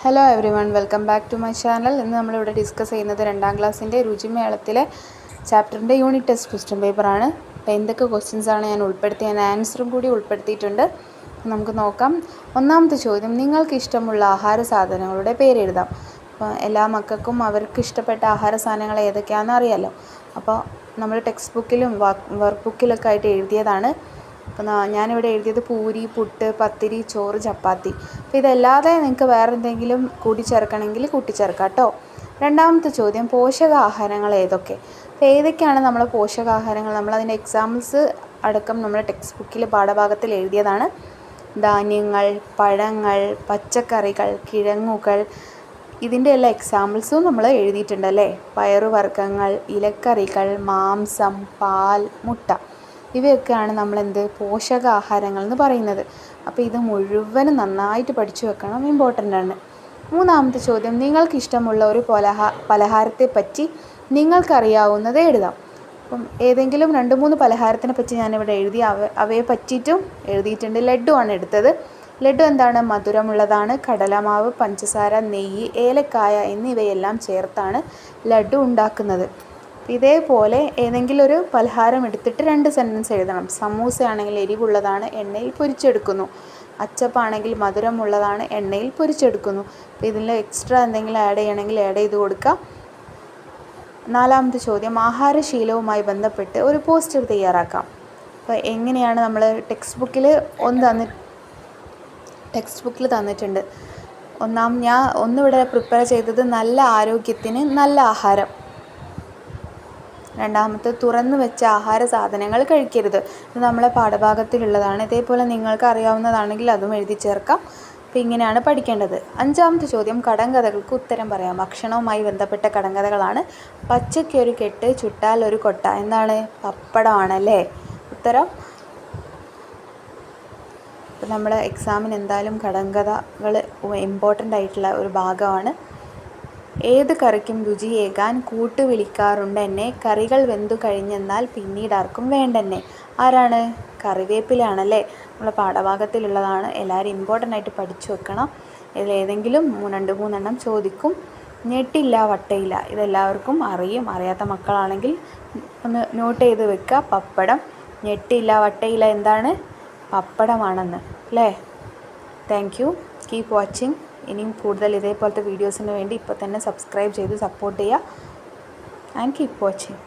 Hello everyone, welcome back to my channel. ഇന്ന് നമ്മളിവിടെ discuss ചെയ്യുന്നത് 2ാം ക്ലാസ്സിൻ്റെ രുചിമേളത്തിലെ ചാപ്റ്ററിൻ്റെ യൂണിറ്റ് ടെസ്റ്റ് ക്വസ്റ്റ്യൻ പേപ്പറാണ്. അപ്പോൾ എന്തൊക്കെ ക്വസ്റ്റ്യൻസാണ് ഞാൻ ഉൾപ്പെടുത്തിയ ആൻസറും കൂടി ഉൾപ്പെടുത്തിയിട്ടുണ്ട്. നമുക്ക് നോക്കാം. ഒന്നാമത്തെ ചോദ്യം, നിങ്ങൾക്ക് ഇഷ്ടമുള്ള ആഹാര സാധനങ്ങളുടെ പേര് എഴുതാം. അപ്പോൾ എല്ലാ മക്കൾക്കും അവർക്ക് ഇഷ്ടപ്പെട്ട ആഹാര സാധനങ്ങൾ ഏതൊക്കെയാണെന്ന് അറിയാമല്ലോ. അപ്പോൾ നമ്മൾ ടെക്സ്റ്റ് ബുക്കിലും വർക്ക് ബുക്കിലൊക്കെ ആയിട്ട് എഴുതിയതാണ്. അപ്പോൾ ഞാനിവിടെ എഴുതിയത് പൂരി, പുട്ട്, പത്തിരി, ചോറ്, ചപ്പാത്തി. അപ്പോൾ ഇതല്ലാതെ നിങ്ങൾക്ക് വേറെ എന്തെങ്കിലും കൂട്ടിച്ചേർക്കണമെങ്കിൽ കൂട്ടിച്ചേർക്കാം കേട്ടോ. രണ്ടാമത്തെ ചോദ്യം, പോഷകാഹാരങ്ങൾ ഏതൊക്കെ? അപ്പോൾ ഏതൊക്കെയാണ് നമ്മൾ പോഷകാഹാരങ്ങൾ? നമ്മളതിൻ്റെ എക്സാമ്പിൾസ് അടക്കം നമ്മൾ ടെക്സ്റ്റ് ബുക്കിൽ പാഠഭാഗത്തിൽ എഴുതിയതാണ്. ധാന്യങ്ങൾ, പഴങ്ങൾ, പച്ചക്കറികൾ, കിഴങ്ങുകൾ, ഇതിൻ്റെ എല്ലാ എക്സാമ്പിൾസും നമ്മൾ എഴുതിയിട്ടുണ്ടല്ലേ. പയറുവർഗ്ഗങ്ങൾ, ഇലക്കറികൾ, മാംസം, പാൽ, മുട്ട, ഇവയൊക്കെയാണ് നമ്മളെന്ത് പോഷകാഹാരങ്ങൾ എന്ന് പറയുന്നത്. അപ്പോൾ ഇത് മുഴുവനും നന്നായിട്ട് പഠിച്ചു വെക്കണം, ഇമ്പോർട്ടൻ്റ് ആണ്. മൂന്നാമത്തെ ചോദ്യം, നിങ്ങൾക്ക് ഇഷ്ടമുള്ള ഒരു പലഹാരത്തെ പറ്റി നിങ്ങൾക്കറിയാവുന്നത് എഴുതാം. അപ്പം ഏതെങ്കിലും 2-3 പലഹാരത്തിനെ പറ്റി ഞാനിവിടെ എഴുതി, അവയെ പറ്റിയിട്ടും എഴുതിയിട്ടുണ്ട്. ലഡ്ഡു ആണ് എടുത്തത്. ലഡ്ഡു എന്താണ്? മധുരമുള്ളതാണ്. കടലമാവ്, പഞ്ചസാര, നെയ്യ്, ഏലക്കായ എന്നിവയെല്ലാം ചേർത്താണ് ലഡ്ഡു ഉണ്ടാക്കുന്നത്. ഇതേപോലെ ഏതെങ്കിലും ഒരു പലഹാരം എടുത്തിട്ട് 2 സെൻറ്റൻസ് എഴുതണം. സമൂസയാണെങ്കിൽ എരിവുള്ളതാണ്, എണ്ണയിൽ പൊരിച്ചെടുക്കുന്നു. അച്ചപ്പാണെങ്കിൽ മധുരമുള്ളതാണ്, എണ്ണയിൽ പൊരിച്ചെടുക്കുന്നു. അപ്പോൾ ഇതിൽ എക്സ്ട്രാ എന്തെങ്കിലും ആഡ് ചെയ്യണമെങ്കിൽ ആഡ് ചെയ്ത് കൊടുക്കാം. നാലാമത്തെ ചോദ്യം, ആഹാരശീലവുമായി ബന്ധപ്പെട്ട് ഒരു പോസ്റ്റർ തയ്യാറാക്കാം. അപ്പോൾ എങ്ങനെയാണ് നമ്മൾ ടെക്സ്റ്റ് ബുക്കിൽ തന്നിട്ടുണ്ട്. ഞാൻ ഒന്നിവിടെ പ്രിപ്പയർ ചെയ്തത് നല്ല ആരോഗ്യത്തിന് നല്ല ആഹാരം. രണ്ടാമത്തെ, തുറന്നു വെച്ച ആഹാര സാധനങ്ങൾ കഴിക്കരുത്. ഇത് നമ്മളെ പാഠഭാഗത്തിലുള്ളതാണ്. ഇതേപോലെ നിങ്ങൾക്ക് അറിയാവുന്നതാണെങ്കിൽ അതും എഴുതി ചേർക്കാം. അപ്പോൾ ഇങ്ങനെയാണ് പഠിക്കേണ്ടത്. അഞ്ചാമത്തെ ചോദ്യം, കടങ്കഥകൾക്ക് ഉത്തരം പറയാം. ഭക്ഷണവുമായി ബന്ധപ്പെട്ട കടങ്കഥകളാണ്. പച്ചയ്ക്കൊരു കെട്ട്, ചുട്ടാൽ ഒരു കൊട്ട. എന്താണ്? പപ്പടമാണല്ലേ ഉത്തരം. അപ്പോൾ നമ്മുടെ എക്സാമിന് എന്തായാലും കടങ്കഥകൾ ഇമ്പോർട്ടൻ്റ് ആയിട്ടുള്ള ഒരു ഭാഗമാണ്. ഏത് കറിക്കും രുചിയേകാൻ കൂട്ട് വിളിക്കാറുണ്ട് എന്നെ, കറികൾ വെന്തു കഴിഞ്ഞെന്നാൽ പിന്നീട് ആർക്കും വേണ്ടെന്നെ. ആരാണ്? കറിവേപ്പിലാണല്ലേ. നമ്മളെ പാഠഭാഗത്തിലുള്ളതാണ്. എല്ലാവരും ഇമ്പോർട്ടൻ്റ് ആയിട്ട് പഠിച്ചു വെക്കണം. ഇതിലേതെങ്കിലും 2-3 എണ്ണം ചോദിക്കും. ഞെട്ടില്ല വട്ടയില്ല, ഇതെല്ലാവർക്കും അറിയും. അറിയാത്ത മക്കളാണെങ്കിൽ ഒന്ന് നോട്ട് ചെയ്ത് വെക്കുക. പപ്പടം. ഞെട്ടില്ല വട്ടയില്ല എന്താണ്? പപ്പടമാണെന്ന് അല്ലേ. Thank you. Keep watching. ഇനിയും കൂടുതൽ ഇതേപോലത്തെ വീഡിയോസിന് വേണ്ടി ഇപ്പോൾ തന്നെ സബ്സ്ക്രൈബ് ചെയ്ത് സപ്പോർട്ട് ചെയ്യുക. And keep watching.